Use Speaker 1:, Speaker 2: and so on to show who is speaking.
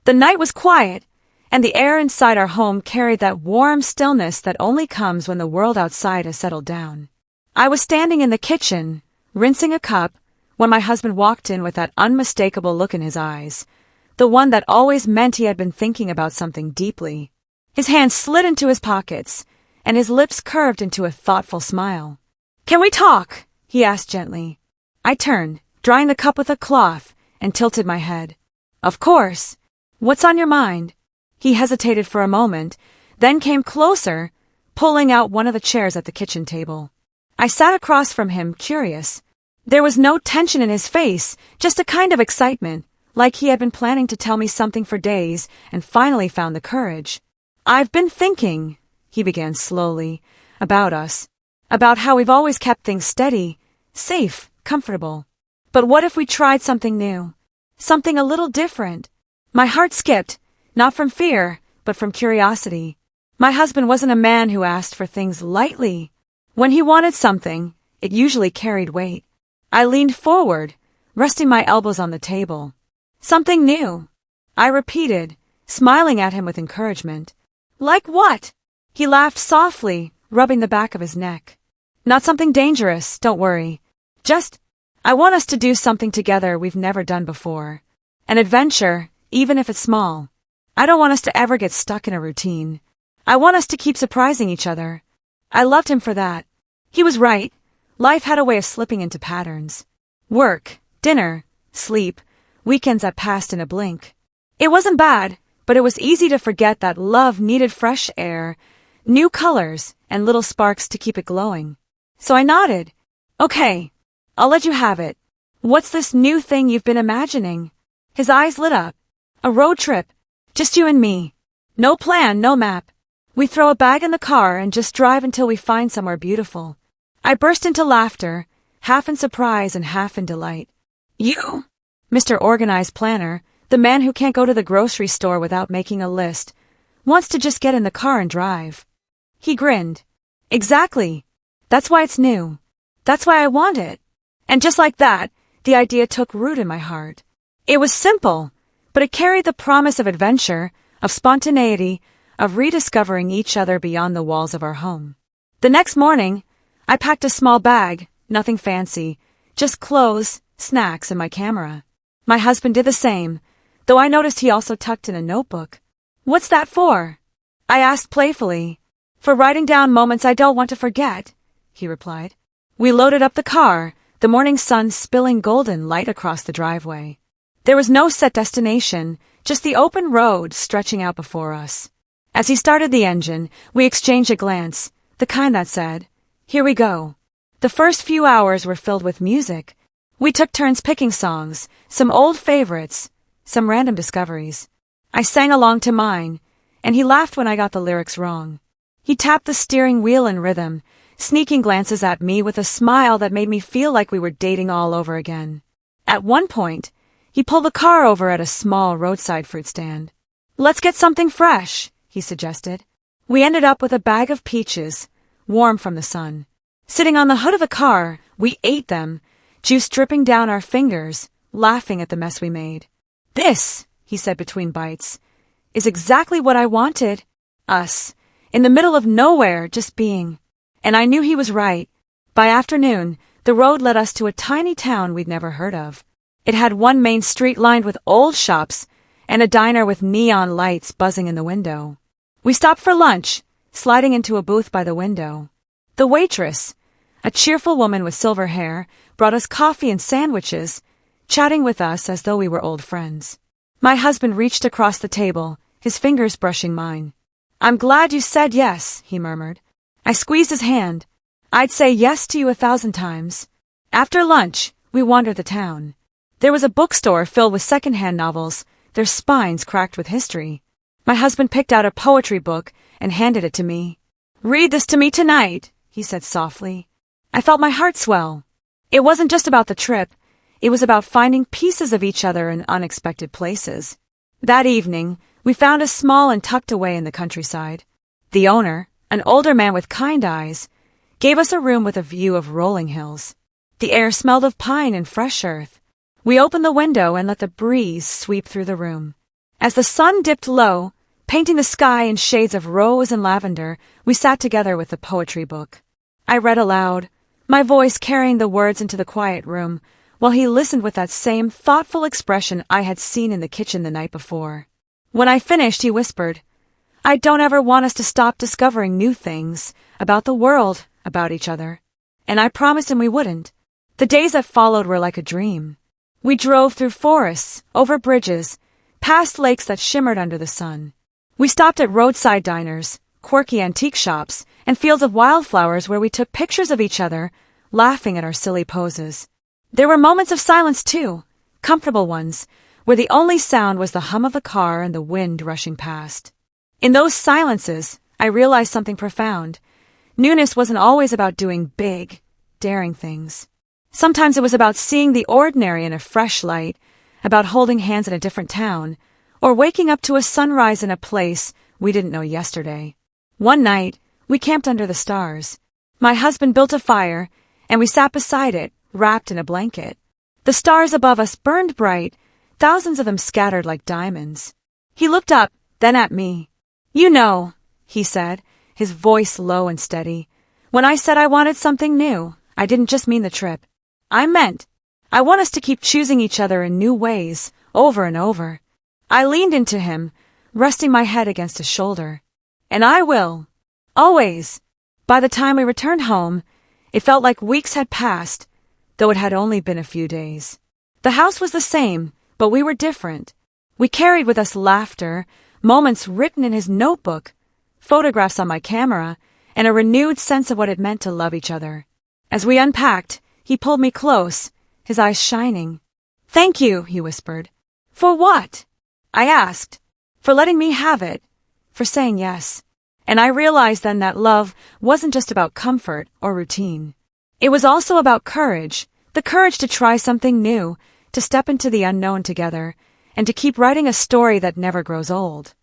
Speaker 1: The night was quiet, and the air inside our home carried that warm stillness that only comes when the world outside has settled down. I was standing in the kitchen, rinsing a cup, when my husband walked in with that unmistakable look in his eyes, the one that always meant he had been thinking about something deeply. His hands slid into his pockets, and his lips curved into a thoughtful smile. "Can we talk?" he asked gently. I turned, drying the cup with a cloth, and tilted my head. "Of course. What's on your mind?" He hesitated for a moment, then came closer, pulling out one of the chairs at the kitchen table. I sat across from him, curious. There was no tension in his face, just a kind of excitement, like he had been planning to tell me something for days and finally found the courage. "I've been thinking," he began slowly, "about us. About how we've always kept things steady, safe, comfortable. But what if we tried something new? Something a little different?" My heart skipped, not from fear, but from curiosity. My husband wasn't a man who asked for things lightly. When he wanted something, it usually carried weight. I leaned forward, resting my elbows on the table. "Something new," I repeated, smiling at him with encouragement. "Like what?" He laughed softly, rubbing the back of his neck. "Not something dangerous, don't worry. Just, I want us to do something together we've never done before. An adventure, even if it's small. I don't want us to ever get stuck in a routine. I want us to keep surprising each other." I loved him for that. He was right. Life had a way of slipping into patterns. Work, dinner, sleep, weekends that passed in a blink. It wasn't bad, but it was easy to forget that love needed fresh air, new colors, and little sparks to keep it glowing. So I nodded. "Okay, I'll let you have it. What's this new thing you've been imagining?" His eyes lit up. "A road trip. Just you and me. No plan, no map. We throw a bag in the car and just drive until we find somewhere beautiful." I burst into laughter, half in surprise and half in delight. "You, Mr. Organized Planner, the man who can't go to the grocery store without making a list, wants to just get in the car and drive." He grinned. "Exactly. That's why it's new. That's why I want it." And just like that, the idea took root in my heart. It was simple, but it carried the promise of adventure, of spontaneity, of rediscovering each other beyond the walls of our home. The next morning, I packed a small bag, nothing fancy, just clothes, snacks, and my camera. My husband did the same, though I noticed he also tucked in a notebook. "What's that for?" I asked playfully. "For writing down moments I don't want to forget," he replied. We loaded up the car, the morning sun spilling golden light across the driveway. There was no set destination, just the open road stretching out before us. As he started the engine, we exchanged a glance, the kind that said, "Here we go." The first few hours were filled with music. We took turns picking songs, some old favorites, some random discoveries. I sang along to mine, and he laughed when I got the lyrics wrong. He tapped the steering wheel in rhythm, sneaking glances at me with a smile that made me feel like we were dating all over again. At one point, he pulled the car over at a small roadside fruit stand. "Let's get something fresh," he suggested. We ended up with a bag of peaches, warm from the sun. Sitting on the hood of the car, we ate them, juice dripping down our fingers, laughing at the mess we made. "This," he said between bites, "is exactly what I wanted. Us, in the middle of nowhere, just being." And I knew he was right. By afternoon, the road led us to a tiny town we'd never heard of. It had one main street lined with old shops and a diner with neon lights buzzing in the window. We stopped for lunch, sliding into a booth by the window. The waitress, a cheerful woman with silver hair, brought us coffee and sandwiches, chatting with us as though we were old friends. My husband reached across the table, his fingers brushing mine. "I'm glad you said yes," he murmured. I squeezed his hand. "I'd say yes to you 1,000 times. After lunch, we wandered the town. There was a bookstore filled with second-hand novels, their spines cracked with history. My husband picked out a poetry book and handed it to me. "Read this to me tonight," he said softly. I felt my heart swell. It wasn't just about the trip. It was about finding pieces of each other in unexpected places. That evening, we found a small and tucked away in the countryside. The owner, an older man with kind eyes, gave us a room with a view of rolling hills. The air smelled of pine and fresh earth. We opened the window and let the breeze sweep through the room. As the sun dipped low, painting the sky in shades of rose and lavender, we sat together with the poetry book. I read aloud, my voice carrying the words into the quiet room, while he listened with that same thoughtful expression I had seen in the kitchen the night before. When I finished, he whispered, "I don't ever want us to stop discovering new things about the world, about each other." And I promised him we wouldn't. The days that followed were like a dream. We drove through forests, over bridges, past lakes that shimmered under the sun. We stopped at roadside diners, quirky antique shops, and fields of wildflowers where we took pictures of each other, laughing at our silly poses. There were moments of silence too, comfortable ones, where the only sound was the hum of the car and the wind rushing past. In those silences, I realized something profound. Newness wasn't always about doing big, daring things. Sometimes it was about seeing the ordinary in a fresh light, about holding hands in a different town, or waking up to a sunrise in a place we didn't know yesterday. One night, we camped under the stars. My husband built a fire, and we sat beside it, wrapped in a blanket. The stars above us burned bright, thousands of them scattered like diamonds. He looked up, then at me. "You know," he said, his voice low and steady, "when I said I wanted something new, I didn't just mean the trip. I meant, I want us to keep choosing each other in new ways, over and over." I leaned into him, resting my head against his shoulder. "And I will. Always." By the time we returned home, it felt like weeks had passed, though it had only been a few days. The house was the same, but we were different. We carried with us laughter, moments written in his notebook, photographs on my camera, and a renewed sense of what it meant to love each other. As we unpacked, he pulled me close, his eyes shining. "Thank you," he whispered. "For what?" I asked. "For letting me have it, for saying yes." And I realized then that love wasn't just about comfort or routine. It was also about courage, the courage to try something new, to step into the unknown together, and to keep writing a story that never grows old.